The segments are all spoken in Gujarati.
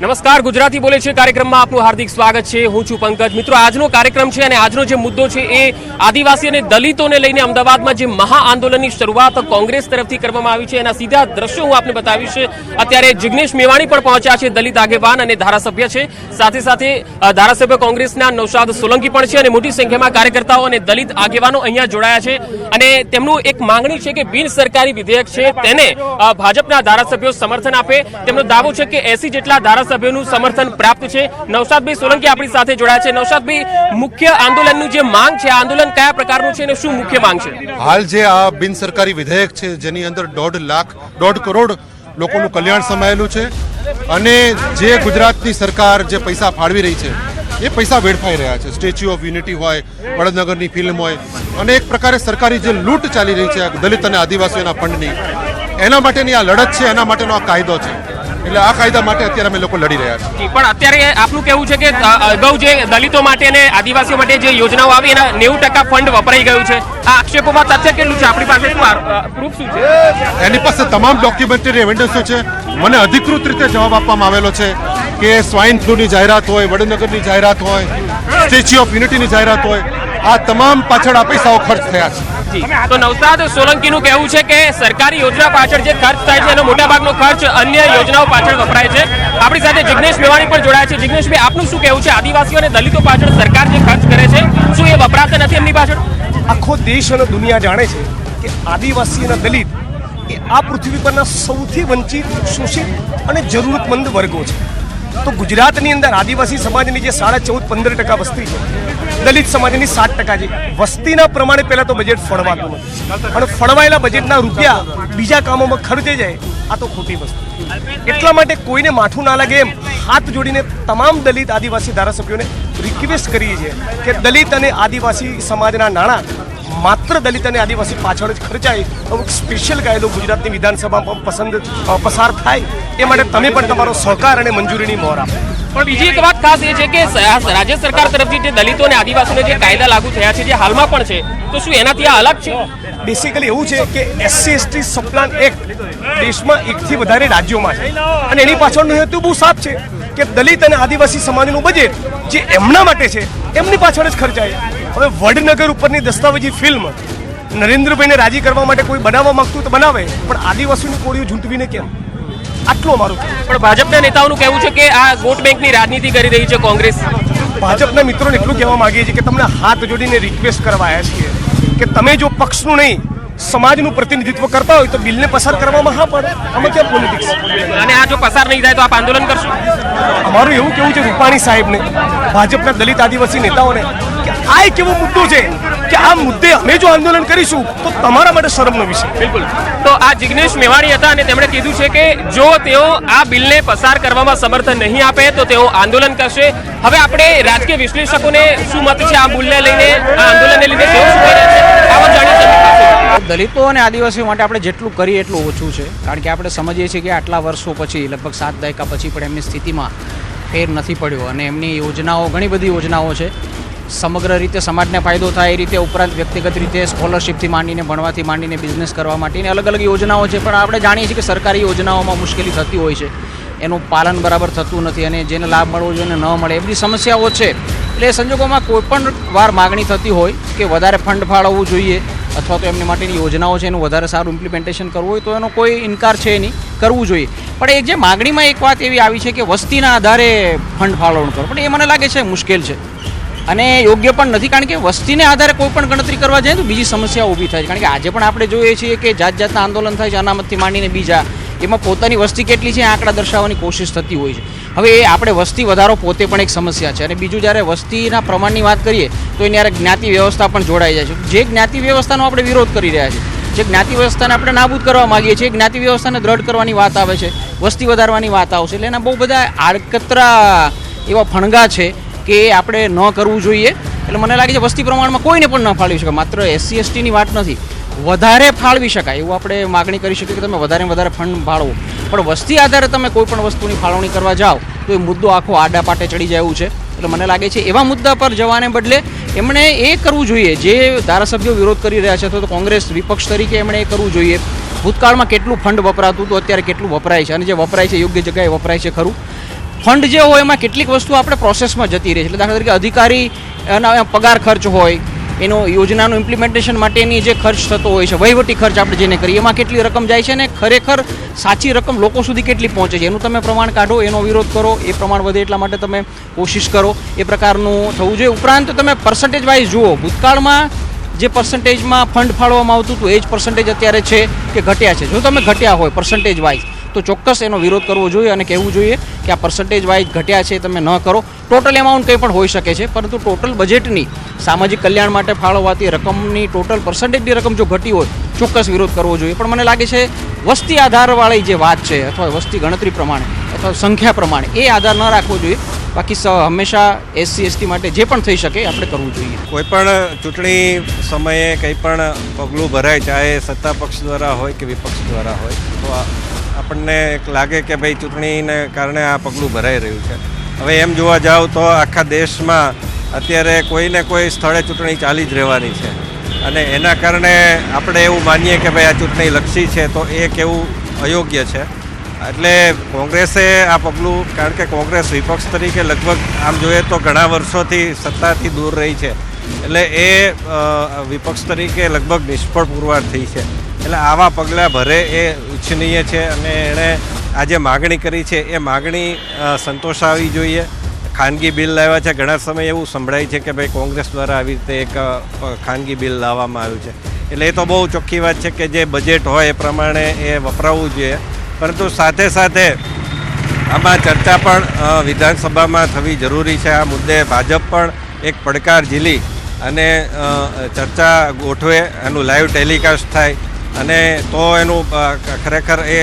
નમસ્કાર, ગુજરાતી બોલે છે કાર્યક્રમમાં આપનું હાર્દિક સ્વાગત છે। હું છું પંકજ। મિત્રો, આજનો કાર્યક્રમ છે અને આજનો જે મુદ્દો છે એ આદિવાસી અને દલિતોને લઈને અમદાવાદમાં જે મહા આંદોલનની શરૂઆત કોંગ્રેસ તરફથી કરવામાં આવી છે એના સીધા દ્રશ્યો હું આપને બતાવીશ। અત્યારે જિગ્નેશ મેવાણી પણ પહોંચ્યા છે, દલિત આગેવાન અને ધારાસભ્ય છે। સાથે સાથે ધારાસભ્ય કોંગ્રેસના નૌશાદ સોલંકી પણ છે અને મોટી સંખ્યામાં કાર્યકર્તાઓ અને દલિત આગેવાનો અહીંયા જોડાયા છે અને તેમનું એક માંગણી છે કે બિન સરકારી વિધેયક છે તેને ભાજપના ધારાસભ્યો સમર્થન આપે। તેમનો દાવો છે કે 80 જેટલા ધારાસભ્યોનું સમર્થન પ્રાપ્ત છે। નૌશાદભાઈ સોલંકી આપણી સાથે જોડાયા છે। નૌશાદભાઈ, મુખ્ય આંદોલનનું જે માંગ છે, આંદોલન કયા પ્રકારનું છે અને શું મુખ્ય માંગ છે? હાલ જે આ બિન સરકારી વિધેયક છે જેની અંદર 1.5 કરોડ લોકોનું કલ્યાણ સમાયેલું છે અને જે ગુજરાતની સરકાર જે પૈસા ફાળવી રહી છે એ પૈસા વેડફાઈ રહ્યા છે। સ્ટેચ્યુ ઓફ યુનિટી હોય, વડનગરની ફિલ્મ હોય અને એક પ્રકારે સરકારી જે લૂંટ ચાલી રહી છે દલિત અને આદિવાસીઓના ફંડની, એના માટેની આ લડત છે, એના માટેનો આ કાયદો છે। એટલે આ કાયદા માટે અત્યારે અમે લોકો લડી રહ્યા છીએ। પણ અત્યારે આપનું કહેવું છે કે અગાઉ જે દલિતો માટે અને આદિવાસીઓ માટે જે યોજનાઓ આવી એના 90% ફંડ વપરાઈ ગયું છે। આ આક્ષેપોમાં તથ્ય કેટલું છે? આપણી પાસે શું પ્રૂફ શું છે? એની પાસે તમામ ડોક્યુમેન્ટરી એવિડન્સો છે। મને અધિકૃત રીતે જવાબ આપવામાં આવેલો છે કે સ્વાઇન ફ્લૂની જાહેરાત હોય, વડનગરની જાહેરાત હોય, સ્ટેચ્યુ ઓફ યુનિટીની જાહેરાત હોય, આ તમામ પાછળ આ પૈસાઓ ખર્ચ થયા છે। તો નૌશાદ સોલંકીનું કહેવું છે કે સરકારી યોજના પાછળ જે ખર્ચ થાય છે એનો મોટાભાગનો ખર્ચ અન્ય યોજનાઓ પાછળ વપરાય છે। આપણી સાથે જિગ્નેશ મેવાણી પણ જોડાયા છે। જિગ્નેશભાઈ, આપનું શું કહેવું છે? આદિવાસીઓ અને દલિતો પાછળ સરકાર જે ખર્ચ કરે છે શું એ વપરાતા નથી એમની પાછળ? આખો દેશ અને દુનિયા જાણે છે કે આદિવાસી અને દલિત એ આ પૃથ્વી પરના સૌથી વંચિત, શોષિત અને જરૂરતમંદ વર્ગો છે। તો ગુજરાતની અંદર આદિવાસી સમાજની જે 14.5-15% વસ્તી છે, દલિત સમાજની 7% છે। વસ્તીના પ્રમાણે પહેલા તો બજેટ ફળવાતું નથી અને ફળવાયેલા બજેટના રૂપિયા બીજા કામોમાં ખર્ચે જાય, આ તો ખોટી વસ્તુ। એટલા માટે કોઈને માઠું ના લાગે એમ હાથ જોડીને તમામ દલિત આદિવાસી ધારાસભ્યોને રિક્વેસ્ટ કરીએ છીએ કે દલિત અને આદિવાસી સમાજના નાણાં માત્ર દલિત અને આદિવાસી પાછળ જ ખર્ચાય, અમુક સ્પેશિયલ કાયદો ગુજરાતની વિધાનસભામાં પસાર થાય એ માટે તમે પણ તમારો સહકાર અને મંજૂરીની મોહર આપો। પણ બીજી એક વાત ખાસ એ છે કે રાજ્ય સરકાર તરફથી જે દલિતો અને આદિવાસીઓને જે કાયદા લાગુ થયા છે, જે હાલમાં પણ છે, તો શું એનાથી આ અલગ છે? બેસિકલી એવું છે કે SC/ST સબપ્લાન એક્ટ દેશમાં 1થી વધારે રાજ્યોમાં છે અને એની પાછળનો હેતુ બહુ સાફ છે કે દલિત અને આદિવાસી સમાજનું બજેટ જે એમના માટે છે એમની પાછળ જ ખર્ચાય। હવે વડનગર ઉપરની દસ્તાવેજી ફિલ્મ નરેન્દ્રભાઈને રાજી કરવા માટે કોઈ બનાવવા માંગતું તો બનાવે, પણ આદિવાસીની કોળીઓ ઝૂંટવીને કેમ? આટલું અમારું। પણ ભાજપના નેતાઓનું કહેવું છે કે આ વોટ બેંકની રાજનીતિ કરી રહી છે કોંગ્રેસ। ભાજપના મિત્રોને એટલું કહેવા માંગીએ છીએ કે તમને હાથ જોડીને રિક્વેસ્ટ કરવા આવ્યા છીએ કે તમે જો પક્ષનું નહીં સમાજનું પ્રતિનિધિત્વ કરતા હોય તો બિલને પસાર કરવામાં હા પડે। આમાં ક્યાં પોલિટિક્સ? અને આ જો પસાર નહીં થાય તો આપ આંદોલન કરશો? અમારું એવું કેવું છે રૂપાણી સાહેબને, ભાજપના દલિત આદિવાસી નેતાઓને કે આ એક એવો મુદ્દો છે કે આ મુદ્દે અમે જો આંદોલન કરીશું તો તમારા માટે શરમનો વિષય। બિલકુલ। તો આ જિગ્નેશ મેવાણી હતા અને તેમણે કીધું છે કે જો તેઓ આ બિલને પસાર કરવામાં સમર્થન નહીં આપે તો તેઓ આંદોલન કરશે। હવે આપણે રાજકીય વિશ્લેષકોને શું મત છે આ બિલને લઈને, આ આંદોલનને લઈને તેઓ શું કહી રહ્યા છે આવો જાણીએ। દલિતો અને આદિવાસીઓ માટે આપણે જેટલું કરીએ એટલું ઓછું છે, કારણ કે આપણે સમજીએ છીએ કે આટલા વર્ષો પછી, લગભગ 7 દાયકા પછી પણ એમની સ્થિતિમાં ફેર નથી પડ્યો અને એમની યોજનાઓ, ઘણી બધી યોજનાઓ છે, સમગ્ર રીતે સમાજને ફાયદો થાય એ રીતે, ઉપરાંત વ્યક્તિગત રીતે સ્કોલરશિપથી માંડીને, ભણવાથી માંડીને, બિઝનેસ કરવા માટેની અલગ અલગ યોજનાઓ છે। પણ આપણે જાણીએ છીએ કે સરકારી યોજનાઓમાં મુશ્કેલી થતી હોય છે, એનું પાલન બરાબર થતું નથી અને જેને લાભ મળવો જોઈએ ન મળે, એ બધી સમસ્યાઓ છે। એટલે એ સંજોગોમાં કોઈ પણ વાર માગણી થતી હોય કે વધારે ફંડ ફાળવવું જોઈએ અથવા તો એમની માટેની યોજનાઓ છે એનું વધારે સારું ઇમ્પ્લિમેન્ટેશન કરવું હોય તો એનો કોઈ ઇનકાર છે નહીં, કરવું જોઈએ। પણ એ જે માગણીમાં એક વાત એવી આવી છે કે વસ્તીના આધારે ફંડ ફાળવણ કરો, પણ એ મને લાગે છે મુશ્કેલ છે અને યોગ્ય પણ નથી, કારણ કે વસ્તીને આધારે કોઈ પણ ગણતરી કરવા જાય તો બીજી સમસ્યા ઊભી થાય છે। કારણ કે આજે પણ આપણે જોઈએ છીએ કે જાત જાતના આંદોલન થાય છે, અનામતથી માંડીને બીજા, એમાં પોતાની વસ્તી કેટલી છે આંકડા દર્શાવવાની કોશિશ થતી હોય છે। હવે એ આપણે વસ્તી વધારો પોતે પણ એક સમસ્યા છે અને બીજું જ્યારે વસ્તીના પ્રમાણની વાત કરીએ તો એની યારે જ્ઞાતિ વ્યવસ્થા પણ જોડાઈ જાય છે। જે જ્ઞાતિ વ્યવસ્થાનો આપણે વિરોધ કરી રહ્યા છીએ, જે જ્ઞાતિ વ્યવસ્થાને આપણે નાબૂદ કરવા માગીએ છીએ, જ્ઞાતિ વ્યવસ્થાને દ્રઢ કરવાની વાત આવે છે, વસ્તી વધારવાની વાત આવશે, એટલે એના બહુ બધા આડકતરા એવા ફણગા છે કે આપણે ન કરવું જોઈએ। એટલે મને લાગે છે વસ્તી પ્રમાણમાં કોઈને પણ ન ફાળવી શકે, માત્ર SC/STની વાત નથી, વધારે ફાળવી શકાય એવું આપણે માગણી કરી શકીએ કે તમે વધારે વધારે ફંડ ફાળવો, પણ વસ્તી આધારે તમે કોઈ પણ વસ્તુની ફાળવણી કરવા જાઓ તો એ મુદ્દો આખો આડા પાટે ચડી જાય એવું છે। એટલે મને લાગે છે એવા મુદ્દા પર જવાને બદલે એમણે એ કરવું જોઈએ જે ધારાસભ્યો વિરોધ કરી રહ્યા છે અથવા તો કોંગ્રેસ વિપક્ષ તરીકે એમણે એ કરવું જોઈએ। ભૂતકાળમાં કેટલું ફંડ વપરાતું હતું, અત્યારે કેટલું વપરાય છે અને જે વપરાય છે યોગ્ય જગ્યાએ વપરાય છે ખરું? ફંડ જે હોય એમાં કેટલીક વસ્તુ આપણે પ્રોસેસમાં જતી રહે છે. એટલે દાખલા તરીકે અધિકારી એના પગાર ખર્ચ હોય, એનો યોજનાનું ઇમ્પ્લિમેન્ટેશન માટેની જે ખર્ચ થતો હોય છે, વહીવટી ખર્ચ આપણે જેને કરીએ, એમાં કેટલી રકમ જાય છે અને ખરેખર સાચી રકમ લોકો સુધી કેટલી પહોંચે છે એનું તમે પ્રમાણ કાઢો, એનો વિરોધ કરો, એ પ્રમાણ વધે એટલા માટે તમે કોશિશ કરો, એ પ્રકારનું થવું જોઈએ. ઉપરાંત તમે પર્સન્ટેજ વાઇઝ જુઓ, ભૂતકાળમાં જે પર્સન્ટેજમાં ફંડ ફાળવવામાં આવતું હતું એ જ પર્સન્ટેજ અત્યારે છે કે ઘટ્યા છે. જો તમે ઘટ્યા હોય પર્સન્ટેજ વાઇઝ તો ચોક્કસ એનો વિરોધ કરવો જોઈએ અને કહેવું જોઈએ કે આ પર્સન્ટેજ વાઇઝ ઘટ્યા છે તમે ન કરો. ટોટલ એમાઉન્ટ કંઈ પણ હોઈ શકે છે, પરંતુ ટોટલ બજેટની સામાજિક કલ્યાણ માટે ફાળવવાતી રકમની ટોટલ પર્સન્ટેજની રકમ જો ઘટી હોય ચોક્કસ વિરોધ કરવો જોઈએ. પણ મને લાગે છે વસ્તી આધારવાળી જે વાત છે અથવા વસ્તી ગણતરી પ્રમાણે અથવા સંખ્યા પ્રમાણે એ આધાર ન રાખવો જોઈએ. બાકી હંમેશા SC ST માટે જે પણ થઈ શકે આપણે કરવું જોઈએ. કોઈ પણ ચૂંટણી સમયે કંઈ પણ પગલું ભરાય, ચાહે સત્તા પક્ષ દ્વારા હોય કે વિપક્ષ દ્વારા હોય, તો આપણને એક લાગે કે ભાઈ ચૂંટણીને કારણે આ પગલું ભરાઈ રહ્યું છે. હવે એમ જોવા જાવ તો આખા દેશમાં અત્યારે કોઈને કોઈ સ્થળે ચૂંટણી ચાલી જ રહેવાની છે અને એના કારણે આપણે એવું માનીએ કે ભાઈ આ ચૂંટણી લક્ષી છે તો એ કહેવું અયોગ્ય છે. એટલે કોંગ્રેસે આ પગલું, કારણ કે કોંગ્રેસ વિપક્ષ તરીકે લગભગ આમ જોઈએ તો ઘણા વર્ષોથી સત્તાથી દૂર રહી છે, એટલે એ વિપક્ષ તરીકે લગભગ નિષ્ફળ પુરવાર થઈ છે. એટલે આવા પગલાં ભરે એ ઇચ્છનીય છે અને એણે આજે માગણી કરી છે એ માગણી સંતોષાવી જોઈએ. ખાનગી બિલ લાવ્યા છે, ઘણા સમય એવું સંભળાય છે કે ભાઈ કોંગ્રેસ દ્વારા આવી રીતે એક ખાનગી બિલ લાવવામાં આવ્યું છે. એટલે એ તો બહુ ચોખ્ખી વાત છે કે જે બજેટ હોય એ પ્રમાણે એ વપરાવવું જોઈએ. પરંતુ સાથે સાથે આમાં ચર્ચા પણ વિધાનસભામાં થવી જરૂરી છે. આ મુદ્દે ભાજપ પણ એક પડકાર ઝીલી અને ચર્ચા ગોઠવે, એનું લાઈવ ટેલિકાસ્ટ થાય અને તો એનું ખરેખર એ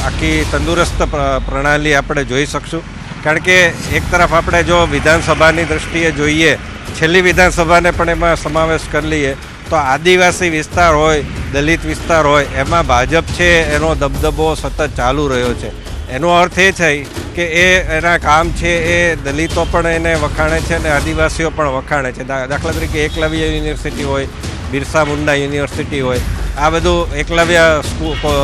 આખી તંદુરસ્ત પ્રણાલી આપણે જોઈ શકશું. કારણ કે એક તરફ આપણે જો વિધાનસભાની દૃષ્ટિએ જોઈએ, છેલ્લી વિધાનસભાને પણ એમાં સમાવેશ કરી લઈએ તો આદિવાસી વિસ્તાર હોય, દલિત વિસ્તાર હોય, એમાં ભાજપ છે એનો દબદબો સતત ચાલુ રહ્યો છે. એનો અર્થ એ છે કે એના કામ છે એ દલિતો પણ એને વખાણે છે અને આદિવાસીઓ પણ વખાણે છે. દાખલા તરીકે એકલવ્ય યુનિવર્સિટી હોય, બિરસા મુંડા યુનિવર્સિટી હોય, આ બધું એકલવ્ય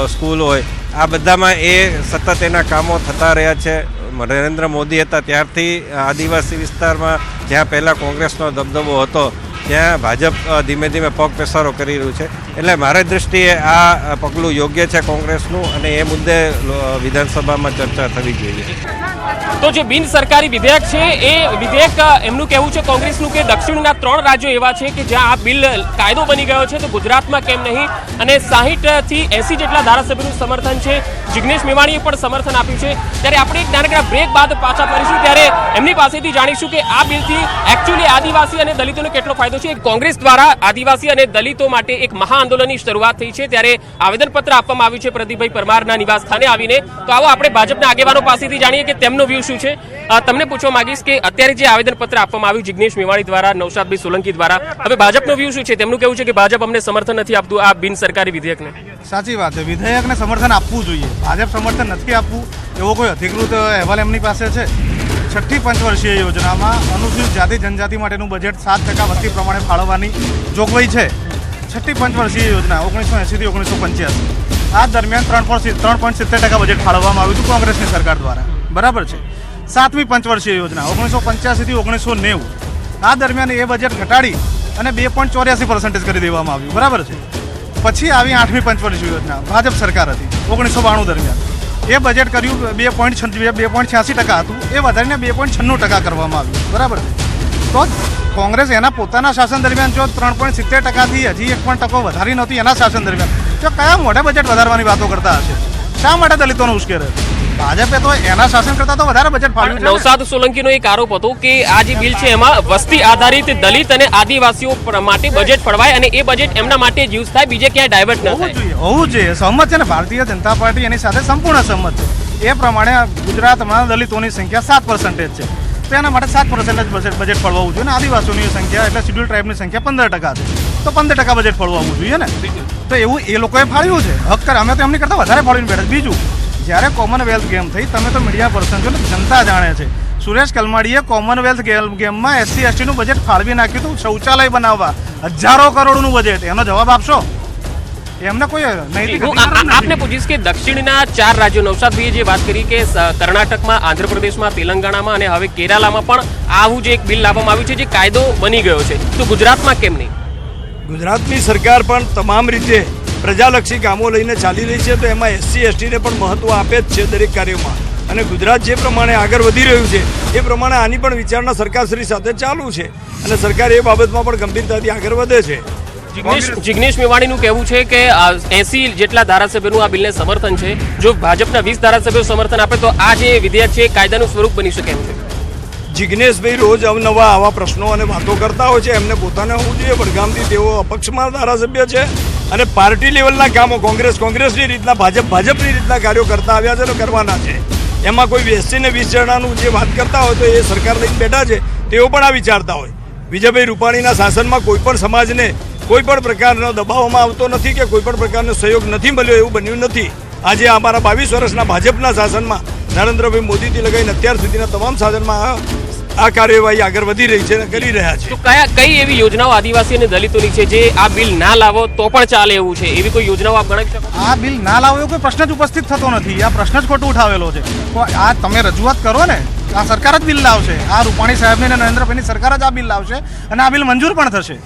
સ્કૂલ હોય, આ બધામાં એ સતત એના કામો થતા રહ્યા છે. નરેન્દ્ર મોદી હતા ત્યારથી આદિવાસી વિસ્તારમાં જ્યાં પહેલાં કોંગ્રેસનો દબદબો હતો ત્યાં ભાજપ ધીમે ધીમે પગ પેસારો કરી રહ્યું છે. એટલે મારી દૃષ્ટિએ આ પગલું યોગ્ય છે કોંગ્રેસનું અને એ મુદ્દે વિધાનસભામાં ચર્ચા થવી જોઈએ. તો જે બિન સરકારી વિધેયક છે એ વિધેયક એમનું કહેવું છે કોંગ્રેસનું કે દક્ષિણના 3 રાજ્યો એવા છે કે જ્યાં આ બિલ કાયદો બની ગયો છે તો ગુજરાતમાં કેમ નહીં, અને 60 થી 80 જેટલા ધારાસભ્યોનું સમર્થન છે. જિગ્નેશ મેવાણીએ પણ સમર્થન આપ્યું છે. ત્યારે આપણે એક નાનકડા બ્રેક બાદ પાછા ફરીશું, ત્યારે એમની પાસેથી જાણીશું કે આ બિલથી એકચ્યુઅલી આદિવાસી અને દલિતોને કેટલો ફાયદો છે. કોંગ્રેસ દ્વારા આદિવાસી અને દલિતો માટે એક મહા આંદોલનની શરૂઆત થઈ છે, ત્યારે આવેદનપત્ર આપવામાં આવ્યું છે પ્રદીપભાઈ પરમારના નિવાસ સ્થાને આવીને. તો આવો આપણે ભાજપના આગેવાનો પાસેથી જાણીએ કે તેમનો વ્યૂ શું છે. તમને પૂછવા માંગીશ કે અત્યારે જે આવેદનપત્ર આપવામાં આવ્યું જિગ્નેશ મેવાણી દ્વારા, નૌશાદભાઈ સોલંકી દ્વારા, હવે ભાજપનો વ્યૂ શું છે? તેમનું કહેવું છે કે ભાજપ અમને સમર્થન નથી આપતું આ બિન સરકારી વિધેયકને. સાચી વાત છે, વિધેયકને સમર્થન આપવું જોઈએ. ભાજપ સમર્થન નથી આપવું એવો કોઈ અધિકૃત અહેવાલ એમની પાસે છે? છઠ્ઠી પંચવર્ષીય યોજનામાં અનુસૂચિત જાતિ જનજાતિ માટેનું બજેટ 7% વસ્તી પ્રમાણે ફાળવવાની જોગવાઈ છે. છઠ્ઠી પંચવર્ષીય યોજના 1980 થી 1985 આ દરમિયાન 3.70% બજેટ ફાળવવામાં આવ્યું હતું કોંગ્રેસની સરકાર દ્વારા, બરાબર છે. 7મી પંચવર્ષીય યોજના 1985 થી 1990 આ દરમિયાન એ બજેટ ઘટાડી અને 2.84% કરી દેવામાં આવ્યું, બરાબર છે. પછી આવી 8મી પંચવર્ષીય યોજના ભાજપ સરકાર હતી 1992 દરમિયાન, એ બજેટ કર્યું 2.86% હતું, એ વધારીને 2.96% કરવામાં આવ્યું, બરાબર છે. તો કોંગ્રેસ એના પોતાના શાસન દરમિયાન જો 3.70%થી હજી 1% વધારી નહોતી એના શાસન દરમિયાન, તો કયા મોઢે બજેટ વધારવાની વાતો કરતા હશે? શા માટે દલિતોને ઉશ્કેરે? ભાજપે તો એના શાસન કરતા તો વધારે બજેટ ફાળવ્યું છે. નૌશાદ સોલંકીનો એક આરોપ હતો કે આ જે બિલ છે એમાં વસ્તી આધારિત દલિત અને આદિવાસીઓ માટે બજેટ ફળવાય અને એ બજેટ એમના માટે જ યુઝ થાય, બીજે ક્યાંય ડાયવર્ટ ન થાય. હોવું જોઈએ, સહમત છે ને. ભારતીય જનતા પાર્ટી એની સાથે સંપૂર્ણ સહમત છે. એ પ્રમાણે ગુજરાતમાં દલિતોની સંખ્યા 7% છે, તો એના માટે 7% બજેટ ફળવાવું જોઈએ ને. આદિવાસીઓની સંખ્યા એટલે શેડ્યુલ ટ્રાઇબની સંખ્યા 15% છે, તો 15% બજેટ ફળવાવું જોઈએ ને. તો એવું એ લોકોએ ફાળવ્યું છે. હક અમે તો એમની કરતાં વધારે ફાળવીને બેઠા. બીજું, જ્યારે કોમનવેલ્થ ગેમ થઈ, તમે તો મીડિયા પર્સન છો ને, જનતા જાણે છે, સુરેશ કલમાડીએ કોમનવેલ્થ ગેમમાં SC ST નું બજેટ ફાળવી નાખ્યું હતું શૌચાલય બનાવવા, હજારો કરોડનું બજેટ. એનો જવાબ આપશો? એમને કોઈ નૈતિક હું અધિકાર જ નથી. આપને પૂછીશ કે દક્ષિણના 4 રાજ્યો નૌશાદભાઈએ જે વાત કરી કે કર્ણાટકમાં, આંધ્રપ્રદેશમાં, તેલંગાણામાં અને હવે કેરાલામાં પણ આવું જે એક બિલ લાવવામાં આવ્યું છે જે કાયદો બની ગયો છે, તો ગુજરાતમાં કેમ નહીં? ગુજરાતની સરકાર પણ તમામ રીતે પ્રજાલક્ષી કામો લઈને ચાલી રહી છે, તો એમાં એસસી એસટીને પણ મહત્વ આપે જ છે દરેક કાર્યોમાં. અને ગુજરાત જે પ્રમાણે આગળ વધી રહ્યું છે એ પ્રમાણે આની પણ વિચારણા સરકારશ્રી સાથે ચાલુ છે અને સરકાર એ બાબતમાં પણ ગંભીરતાથી આગળ વધે છે. જિગ્નેશ મેવાણીનું કહેવું છે કે 80 જેટલા ધારાસભ્યોનું આ બિલને સમર્થન છે. જો ભાજપના 20 ધારાસભ્યો સમર્થન આપે તો આ જે વિધેયક છે એ કાયદાનું સ્વરૂપ બની શકે એમ છે. જિગ્નેશભાઈ રોજ અવનવા આવા પ્રશ્નો અને વાતો કરતા હોય છે. એમને પોતાને હોવું જોઈએ. વડગામથી તેઓ અપક્ષમાં ધારાસભ્ય છે અને પાર્ટી લેવલના કામો કોંગ્રેસની રીતના, ભાજપની રીતના કાર્યો કરતા આવ્યા છે અને કરવાના છે. એમાં કોઈ 80 ને 20 જણાનું જે વાત કરતા હોય તો એ સરકાર લઈને બેઠા છે, તેઓ પણ આ વિચારતા હોય. વિજયભાઈ રૂપાણીના શાસનમાં કોઈ પણ સમાજને કોઈ પણ પ્રકારનો દબાવવામાં આવતો નથી કે કોઈ પણ પ્રકારનો સહયોગ નથી મળ્યો, એવું બન્યું નથી. આજે અમારા 22 વર્ષના ભાજપના શાસનમાં નરેન્દ્રભાઈ મોદીથી લગાવીને અત્યાર સુધીના તમામ સાધનમાં આ કાર્યવાહી આગળ વધી રહી છે અને કરી રહ્યા છે. તો કઈ એવી યોજનાઓ આદિવાસી અને દલિતોની છે જે આ બિલ ના લાવો તો પણ ચાલે એવું છે? એવી કોઈ યોજનાઓ આપ ગણાવી શકો? આ બિલ ના લાવો એવો કોઈ પ્રશ્ન જ ઉપસ્થિત થતો નથી. આ પ્રશ્ન જ ખોટો ઉઠાવેલો છે. તો આ તમે રજૂઆત કરો ને, આ સરકાર જ બિલ લાવશે. આ રૂપાણી સાહેબની અને નરેન્દ્રભાઈની સરકાર જ આ બિલ લાવશે અને આ બિલ મંજૂર પણ થશે.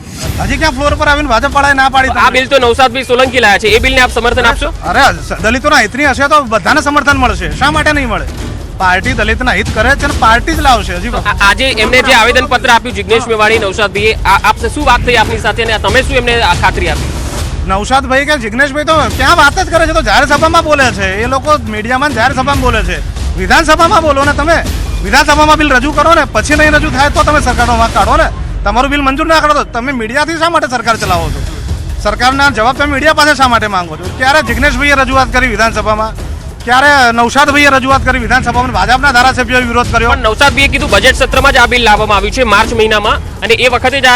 હજી ક્યાં ફ્લોર પર આવીને ભાજપ વાળાએ ના પાડી? આ બિલ તો નૌશાદભાઈ સોલંકી લાયા છે, એ બિલને આપ સમર્થન આપશો? અરે દલિતોના હિતની હશે તો બધાને સમર્થન મળશે. શા માટે નહીં મળે? પાર્ટી દલિતના હિત કરે છે અને પાર્ટી જ લાવશે. હજી આજે એમને જે આવેદન પત્ર આપ્યું જિગ્નેશ મેવાણી, નૌશાદભાઈએ, આપસે શું વાત થઈ આપની સાથે અને તમે શું એમને ખાતરી આપી? નૌશાદભાઈ કે જિગ્નેશભાઈ તો ક્યાં વાત જ કરે છે, તો જાહેર સભામાં બોલે છે. એ લોકો મીડિયામાં જાહેર સભામાં બોલે છે. વિધાનસભામાં બોલો ને તમે. વિધાનસભામાં બિલ રજૂ કરો ને, પછી નહીં રજૂ થાય તો તમે સરકારનો વાંક કાઢો ને. તમારું બિલ મંજૂર ના કરો તો તમે મીડિયાથી શા માટે સરકાર ચલાવો છો? સરકારના જવાબ તમે મીડિયા પાસે શા માટે માંગો છો? ક્યારે જિગ્નેશભાઈએ રજૂઆત કરી વિધાનસભામાં, ક્યારે નૌશાદભાઈએ રજૂઆત કરી વિધાનસભામાં, ભાજપના ધારાસભ્યોએ વિરોધ કર્યો. પણ નૌશાદભાઈએ કીધું બજેટ સત્રમાં જ આ બિલ લાવવામાં આવ્યું છે માર્ચ મહિનામાં, અને એ વખતે જ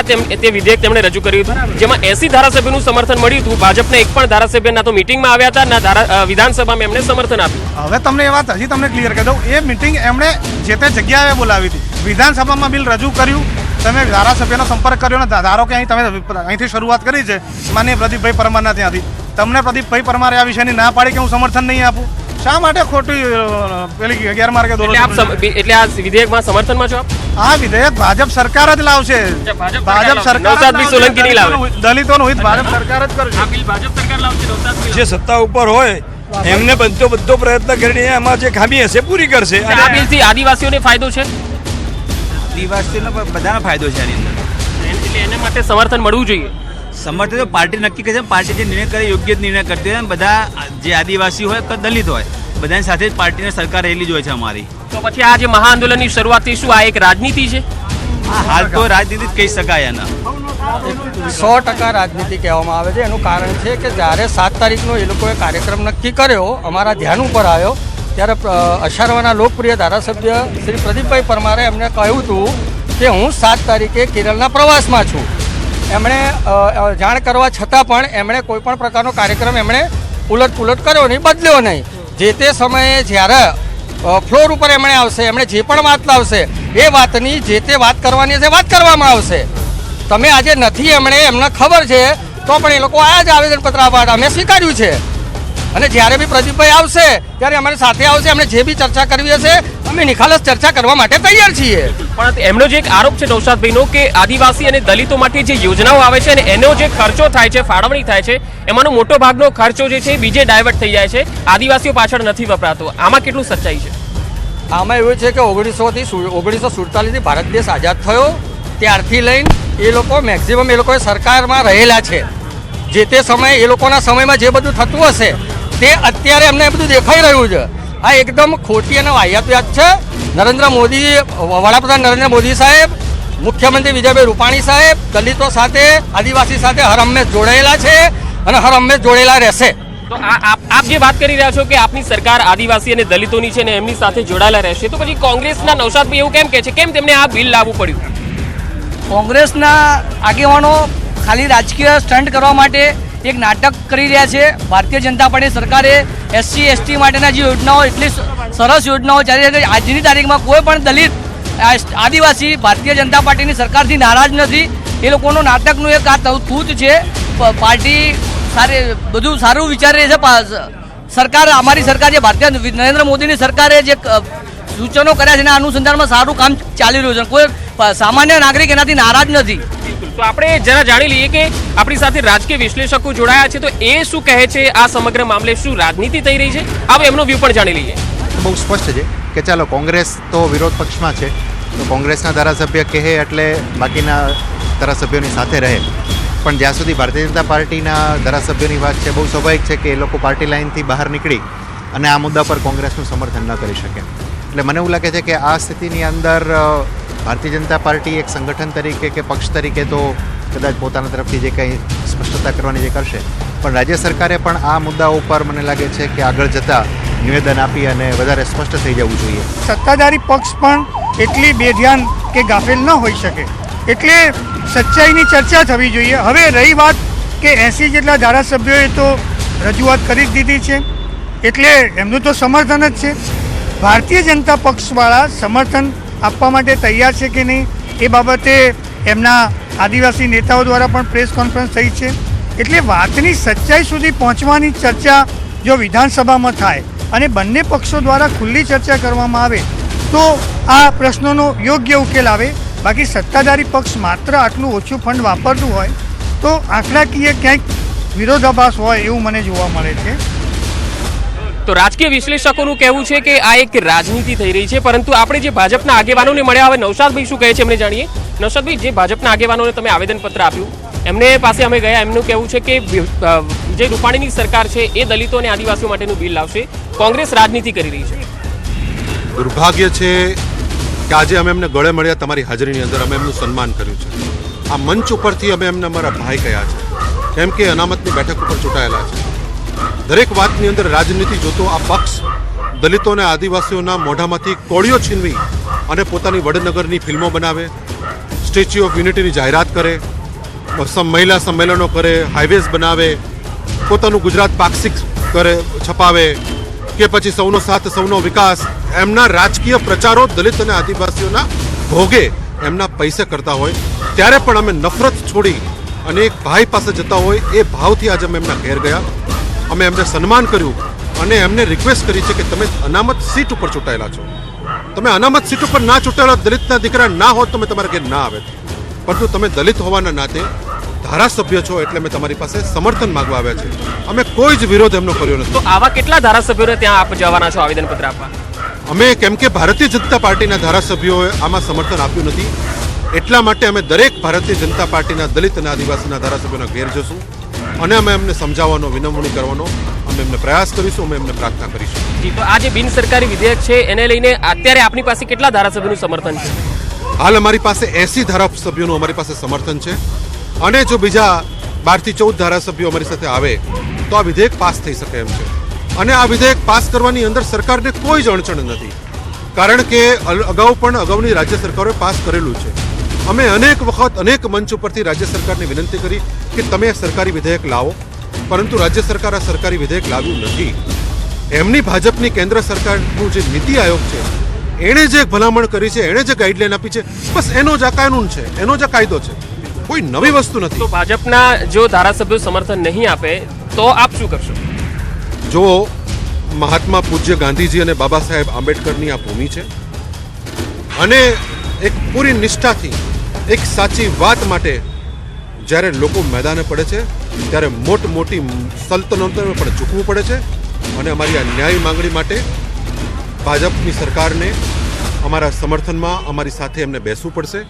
તે વિધેયક તેમણે રજૂ કર્યું હતું જેમાં 80 ધારાસભ્યોનું સમર્થન મળ્યું હતું. ભાજપના એક પણ ધારાસભ્ય ના તો મિટિંગમાં આવ્યા હતા ના વિધાનસભામાં એમણે સમર્થન આપ્યું. હવે તમને એ વાત હજી તમને ક્લિયર કરી દઉં. એ મિટિંગ એમણે જે તે જગ્યાએ બોલાવી હતી. વિધાનસભામાં બિલ રજૂ કર્યું, તમે ધારાસભ્યનો સંપર્ક કર્યો ને ધારો કે અહીં તમે અહીંથી શરૂઆત કરી છે માનનીય પ્રદીપભાઈ પરમારના ત્યાંથી. તમને પ્રદીપભાઈ પરમારે આ વિષયની ના પાડી કે હું સમર્થન નહીં આપું. શા માટે ખોટી પેલી ગેરમાર્ગે દોરો? એટલે આ વિધેયકમાં સમર્થનમાં છો આપ? આ વિધેયક ભાજપ સરકાર જ લાવશે. ભાજપ સરકાર નૌશાદભાઈ સોલંકી નહીં લાવે. દલિતોનું હિત ભાજપ સરકાર જ કરશે. આ બિલ ભાજપ સરકાર લાવશે, નૌશાદભાઈ જે સત્તા ઉપર હોય એમને બધો પ્રયત્ન કરીને એમાં જે ખામી હશે પૂરી કરશે. આ બિલથી આદિવાસીઓને ફાયદો છે? આદિવાસીઓનો બધાનો ફાયદો છે આની અંદર. એટલે એના માટે સમર્થન મળવું જોઈએ. સમર્થન તો પાર્ટી નક્કી કરે છે. પાર્ટી જે નિર્ણય કરે યોગ્ય જ નિર્ણય કરતી હોય. બધા જે આદિવાસી હોય કે દલિત હોય બધાની સાથે જ પાર્ટીને સરકાર રહેલી જ હોય છે અમારી. તો પછી આ જે મહાઆંદોલનની શરૂઆતથી શું આ એક રાજનીતિ છે? હાલ તો રાજનીતિ જ કહી શકાય એના. 100% રાજનીતિ કહેવામાં આવે છે. એનું કારણ છે કે જ્યારે 7 તારીખનો એ લોકોએ કાર્યક્રમ નક્કી કર્યો, અમારા ધ્યાન ઉપર આવ્યો, ત્યારે અશારવાના લોકપ્રિય ધારાસભ્ય શ્રી પ્રદીપભાઈ પરમારે એમને કહ્યું હતું કે હું 7 તારીખે કેરળના પ્રવાસમાં છું. એમણે જાણ કરવા છતાં પણ એમણે કોઈ પણ પ્રકારનો કાર્યક્રમ એમણે ઉલટપુલટ કર્યો નહીં, બદલ્યો નહીં. જે તે સમયે જ્યારે ફ્લોર ઉપર એમણે આવશે, એમણે જે પણ વાત લાવશે એ વાતની જે તે વાત કરવાની હશે વાત કરવામાં આવશે. તમે આજે નથી, એમને ખબર છે તો પણ એ લોકો આયા જ આવેદનપત્ર આપવા. અમે સ્વીકાર્યું છે અને જ્યારે બી પ્રદીપભાઈ આવશે ત્યારે અમારી સાથે આવશે. એમણે જે બી ચર્ચા કરવી હશે અમે નિખાલસ ચર્ચા કરવા માટે તૈયાર છીએ. પણ એમનો જે એક આરોપ છે નૌશાદભાઈનો કે આદિવાસી અને દલિતો માટે જે યોજનાઓ આવે છે અને એનો જે ખર્ચો થાય છે, ફાળવણી થાય છે, એમાંનો મોટો ભાગનો ખર્ચો જે છે બીજે ડાયવર્ટ થઈ જાય છે, આદિવાસીઓ પાછળ નથી વપરાતો. આમાં કેટલું સચ્ચાઈ છે? આમાં એવું છે કે 1947થી ભારત દેશ આઝાદ થયો ત્યારથી લઈને એ લોકો મેક્સિમમ એ લોકોએ સરકારમાં રહેલા છે. જે તે સમયે એ લોકોના સમયમાં જે બધું થતું હશે તે અત્યારે એમને બધું દેખાઈ રહ્યું છે. આ એકદમ ખોટી અને વાહિયાત વાત છે. વડાપ્રધાન નરેન્દ્ર મોદી સાહેબ, મુખ્યમંત્રી વિજયભાઈ રૂપાણી સાહેબ દલિતો સાથે, આદિવાસી સાથે હર હંમેશ જોડાયેલા છે અને હર હંમેશ જોડાયેલા રહેશે. તો આપ જે વાત કરી રહ્યા છો કે આપની સરકાર આદિવાસી અને દલિતોની છે ને એમની સાથે જોડાયેલા રહેશે, તો પછી કોંગ્રેસના નૌશાદભાઈ એવું કેમ કહે છે? કેમ તેમને આ બિલ લાવવું પડ્યું? કોંગ્રેસના આગેવાનો ખાલી રાજકીય સ્ટન્ટ કરવા માટે એક નાટક કરી રહ્યા છે. ભારતીય જનતા પાર્ટી સરકારે એસસી એસટી માટેના જે યોજનાઓ, એટલી સરસ યોજનાઓ ચાલી રહી છે, આજની તારીખમાં કોઈ પણ દલિત આદિવાસી ભારતીય જનતા પાર્ટીની સરકારથી નારાજ નથી. એ લોકોનું નાટકનું એક આ તૂત છે. પાર્ટી બધું સારું વિચારી રહી છે સરકાર. અમારી સરકાર જે ભારતીય નરેન્દ્ર મોદીની સરકારે જે સૂચનો કર્યા છે એના અનુસંધાનમાં સારું કામ ચાલી રહ્યું છે. કોઈ સામાન્ય નાગરિક એનાથી નારાજ નથી. તો આપણે જરા જાણી લઈએ કે આપણી સાથે રાજકીય વિશ્લેષકો જોડાયા છે, તો એ શું કહે છે આ સમગ્ર મામલે? શું રાજનીતિ થઈ રહી છે? આવો એમનો વ્યૂ પણ જાણી લઈએ. બહુ સ્પષ્ટ છે કે ચાલો કોંગ્રેસ તો વિરોધ પક્ષમાં છે, તો કોંગ્રેસના ધારાસભ્ય કહે એટલે બાકીના ધારાસભ્યોની સાથે રહે. પણ જ્યાં સુધી ભારતીય જનતા પાર્ટીના ધારાસભ્યોની વાત છે, બહુ સ્વાભાવિક છે કે એ લોકો પાર્ટી લાઇનથી બહાર નીકળી અને આ મુદ્દા પર કોંગ્રેસનું સમર્થન ન કરી શકે. એટલે મને એવું લાગે છે કે આ સ્થિતિની અંદર ભારતીય જનતા પાર્ટી એક સંગઠન તરીકે કે પક્ષ તરીકે તો કદાચ પોતાના તરફથી જે કંઈ સ્પષ્ટતા કરવાની જે કરશે, પણ રાજ્ય સરકારે પણ આ મુદ્દાઓ ઉપર મને લાગે છે કે આગળ જતાં નિવેદન આપી અને વધારે સ્પષ્ટ થઈ જવું જોઈએ. સત્તાધારી પક્ષ પણ એટલી બેધ્યાન કે ગાફેલ ન હોઈ શકે, એટલે સચ્ચાઈની ચર્ચા થવી જોઈએ. હવે રહી વાત કે 80 જેટલા ધારાસભ્યોએ તો રજૂઆત કરી જ દીધી છે, એટલે એમનું તો સમર્થન જ છે. ભારતીય જનતા પક્ષવાળા સમર્થન આપવા માટે તૈયાર છે કે નહીં એ બાબતે એમના આદિવાસી નેતાઓ દ્વારા પણ પ્રેસ કોન્ફરન્સ થઈ છે. એટલે વાતની સચ્ચાઈ સુધી પહોંચવાની ચર્ચા જો વિધાનસભામાં થાય અને બંને પક્ષો દ્વારા ખુલ્લી ચર્ચા કરવામાં આવે તો આ પ્રશ્નોનો યોગ્ય ઉકેલ આવે. બાકી સત્તાધારી પક્ષ માત્ર આટલું ઓછું ફંડ વાપરતું હોય તો આંકડાકીય ક્યાંક વિરોધાભાસ હોય એવું મને જોવા મળે છે. તો રાજકીય વિશ્લેષકોનું કહેવું છે કે આ એક રાજનીતિ થઈ રહી છે, પરંતુ આપણે જે ભાજપના આગેવાનોને મળ્યા, હવે નૌશાદભાઈ શું કહે છે એમને જાણીએ. નૌશાદભાઈ, જે ભાજપના આગેવાનોને તમે આવેદનપત્ર આપ્યું, એમને પાસે અમે ગયા, એમનું કહેવું છે કે વિજય રૂપાણીની સરકાર છે એ દલિતો અને આદિવાસીઓ માટેનું બિલ લાવશે, કોંગ્રેસ રાજનીતિ કરી રહી છે. દુર્ભાગ્ય છે કે આજે અમે એમને ગળે મળ્યા તમારી હાજરીની અંદર, અમે એમનું સન્માન કર્યું છે. આ મંચ ઉપરથી અમે એમને અમારા ભાઈ કહ્યા છે, કેમ કે અનામતની બેઠક ઉપર ચૂંટાયેલા છે. દરેક વાતની અંદર રાજનીતિ જોતો આ પક્ષ દલિતો અને આદિવાસીઓના મોઢામાંથી કોળીઓ છીનવી અને પોતાની વડનગરની ફિલ્મો બનાવે, સ્ટેચ્યુ ઓફ યુનિટીની જાહેરાત કરે, મહિલા સંમેલનો કરે, હાઈવેઝ બનાવે, પોતાનું ગુજરાત પાક્ષિક કરે છપાવે, કે પછી સૌનો સાથ સૌનો વિકાસ, એમના રાજકીય પ્રચારો દલિત અને આદિવાસીઓના ભોગે એમના પૈસે કરતા હોય, ત્યારે પણ અમે નફરત છોડી અને એક ભાઈ પાસે જતા હોય એ ભાવથી આજે અમે એમના ઘેર ગયા. અમે એમને સન્માન કર્યું અને એમને રિક્વેસ્ટ કરી છે કે તમે અનામત સીટ ઉપર ચૂંટાયેલા છો, તમે અનામત સીટ ઉપર ના ચૂંટાયેલા દલિતના દીકરા ના હોત તો મેં તમારા ઘેર ના આવે, પરંતુ તમે દલિત હોવાના નાતે ધારાસભ્ય છો એટલે અમે તમારી પાસે સમર્થન માંગવા આવ્યા છે. અમે કોઈ જ વિરોધ એમનો કર્યો નથી. તો આવા કેટલા ધારાસભ્યોને ત્યાં આપ જવાના છો આવેદનપત્ર આપવા? અમે કેમ કે ભારતીય જનતા પાર્ટીના ધારાસભ્યોએ આમાં સમર્થન આપ્યું નથી, એટલા માટે અમે દરેક ભારતીય જનતા પાર્ટીના દલિત અને આદિવાસીના ધારાસભ્યોના ઘેર જશું અને અમે એમને સમજાવવાનો, વિનમ્રણી કરવાનો અમે એમને પ્રયાસ કરીશું, અમે એમને પ્રાર્થના કરીશું. જી, તો આ જે બિનસરકારી વિધેયક છે એને લઈને અત્યારે આપની પાસે કેટલા ધારાસભ્યોનું સમર્થન છે? હાલ અમારી પાસે 80 ધારાસભ્યોનું અમારી પાસે સમર્થન છે અને જો બીજા 12 થી 14 ધારાસભ્યો અમારી સાથે આવે તો આ વિધેયક પાસ થઈ શકે એમ છે. અને આ વિધેયક પાસ કરવાની અંદર સરકારને કોઈ જ અડચણ નથી, કારણ કે અગાઉ પણ અગાઉની રાજ્ય સરકારોએ પાસ કરેલું છે. અમે અનેક વખત અનેક મંચ ઉપરથી રાજ્ય સરકારને વિનંતી કરી કે તમે સરકારી વિધેયક લાવો, પરંતુ રાજ્ય સરકાર આ સરકારી વિધેયક લાવ્યું નથી. એમની ભાજપની કેન્દ્ર સરકારનું જે નીતિ આયોગ છે એણે જે ભલામણ કરી છે, એણે જે ગાઈડલાઈન આપી છે, બસ એનો જ આ કાનૂન છે, એનો જ આ કાયદો છે, કોઈ નવી વસ્તુ નથી. તો ભાજપના જો ધારાસભ્યો સમર્થન નહીં આપે તો આપ શું કરશો? જો મહાત્મા પૂજ્ય ગાંધીજી અને બાબા સાહેબ આંબેડકરની આ ભૂમિ છે અને એક પૂરી નિષ્ઠાથી એક સાચી વાત માટે જ્યારે લોકો મેદાને પડે છે ત્યારે મોટી સલ્તનતોને પણ ઝૂકવું પડે છે અને અમારી આ ન્યાય માંગણી માટે ભાજપની સરકારને અમારા સમર્થનમાં અમારી સાથે એમને બેસવું પડશે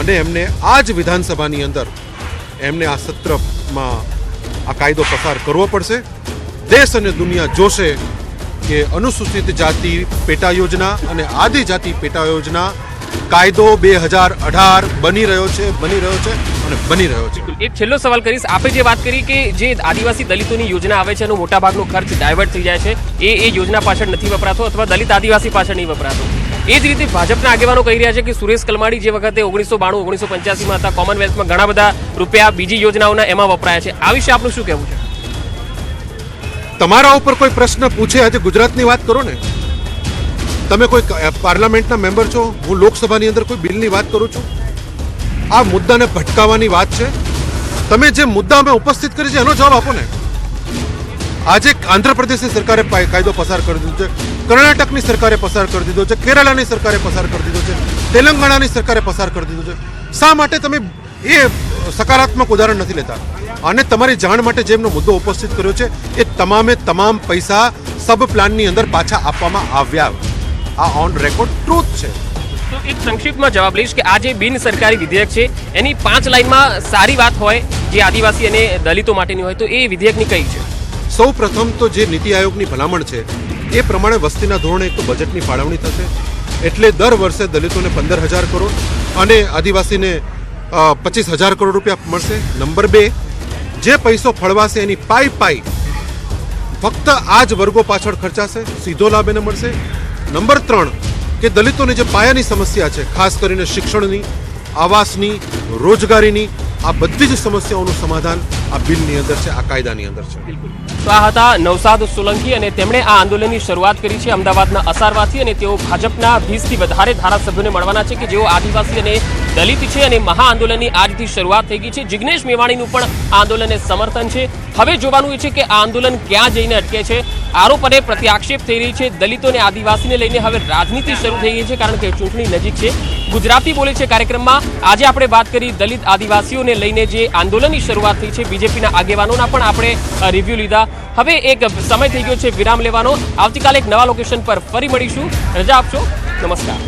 અને એમને આ જ વિધાનસભાની અંદર એમને આ સત્રમાં આ કાયદો પસાર કરવો પડશે. દેશ અને દુનિયા જોશે કે અનુસૂચિત જાતિ પેટા યોજના અને આદિજાતિ પેટા યોજના કાયદો 2018 બની રહ્યો છે અને બની રહ્યો છે. એક છેલ્લો સવાલ કરીશ, આપે જે વાત કરી કે જે આદિવાસી દલિતોની યોજના આવે છે એનો મોટાભાગનો ખર્ચ ડાયવર્ટ થઈ જાય છે, એ યોજના પાછળ નથી વપરાતો અથવા દલિત આદિવાસી પાછળ નહીં વપરાતો. એ જ રીતે ભાજપના આગેવાનો કહી રહ્યા છે કે સુરેશ કલમાડી જે વખતે 1992 1985માં હતા, કોમનવેલ્થમાં ઘણા બધા રૂપિયા બીજી યોજનાઓના એમાં વપરાયા છે. આ વિશે આપનું શું કહેવું છે? તમારા ઉપર કોઈ પ્રશ્ન પૂછે, આજે ગુજરાતની વાત કરો ને, તમે કોઈ પાર્લામેન્ટના મેમ્બર છો, હું લોકસભાની અંદર કોઈ બિલની વાત કરું છું, આ મુદ્દાને ભટકાવવાની વાત છે. તમે જે મુદ્દા અમે ઉપસ્થિત કરી છે એનો જવાબ આપો ને. આજે આંધ્રપ્રદેશની સરકારે કાયદો પસાર કરી દીધો છે, કર્ણાટકની સરકારે પસાર કરી દીધો છે, કેરળની સરકારે પસાર કરી દીધો છે, તેલંગાણાની સરકારે પસાર કરી દીધો છે. શા માટે તમે એ સકારાત્મક ઉદાહરણ નથી લેતા? અને તમારી જાણ માટે જેમનો મુદ્દો ઉપસ્થિત કર્યો છે એ તમામે તમામ પૈસા સબ પ્લાનની અંદર પાછા આપવામાં આવ્યા. આ ઓન રેકોર્ડ ટ્રુથ છે. તો એક સંક્ષિપ્તમાં જવાબ લઈશ કે આ જે બિન સરકારી વિધેયક છે એની 5 લાઇનમાં સારી વાત હોય જે આદિવાસી અને દલિતો માટેની હોય તો એ વિધેયકની કઈ છે? સૌ પ્રથમ તો જે નીતિ આયોગની ભલામણ છે એ પ્રમાણે વસ્તીના ધોરણે એક તો બજેટની ફાળવણી થશે, એટલે દર વર્ષે દલિતોને 15,000 કરોડ અને આદિવાસીને 25,000 કરોડ રૂપિયા મળશે. નંબર 2, જે પૈસો ફળવાશે એની પાઈ ફક્ત આ જ વર્ગો પાછળ ખર્ચાશે, સીધો લાભ એને મળશે. નંબર 3, કે દલિતોની જે પાયાની સમસ્યા છે, ખાસ કરીને શિક્ષણની, આવાસની, રોજગારીની, આ બધી જ સમસ્યાઓનું સમાધાન આ બિલની અંદર છે, આ કાયદાની અંદર છે. તો આ હતા નવસાદ સોલંકી અને તેમણે આ આંદોલનની શરૂઆત કરી છે અમદાવાદના અસારવાથી અને તેઓ ભાજપના 20થી વધારે ધારાસભ્યોને મળવાના છે કે જેઓ આદિવાસી અને દલિત છે અને મહા આંદોલનની આજથી શરૂઆત થઈ ગઈ છે. જિગ્નેશ મેવાણીનું પણ આ આંદોલનને સમર્થન છે. હવે જોવાનું એ છે કે આ આંદોલન ક્યાં જઈને અટકે છે. આરોપ અને પ્રત્યાક્ષેપ થઈ રહી છે. દલિતો અને આદિવાસીને લઈને હવે રાજનીતિ શરૂ થઈ ગઈ છે કારણ કે ચૂંટણી નજીક છે. ગુજરાતી બોલે છે કાર્યક્રમમાં આજે આપણે વાત કરી દલિત આદિવાસીઓને લઈને જે આંદોલનની શરૂઆત થઈ છે. બીજેપીના આગેવાનોના પણ આપણે રિવ્યુ લીધા. હવે એક સમય થઈ ગયો છે વિરામ લેવાનો. આવતીકાલે એક નવા લોકેશન પર ફરી મળીશું. રજા આપશો. નમસ્કાર.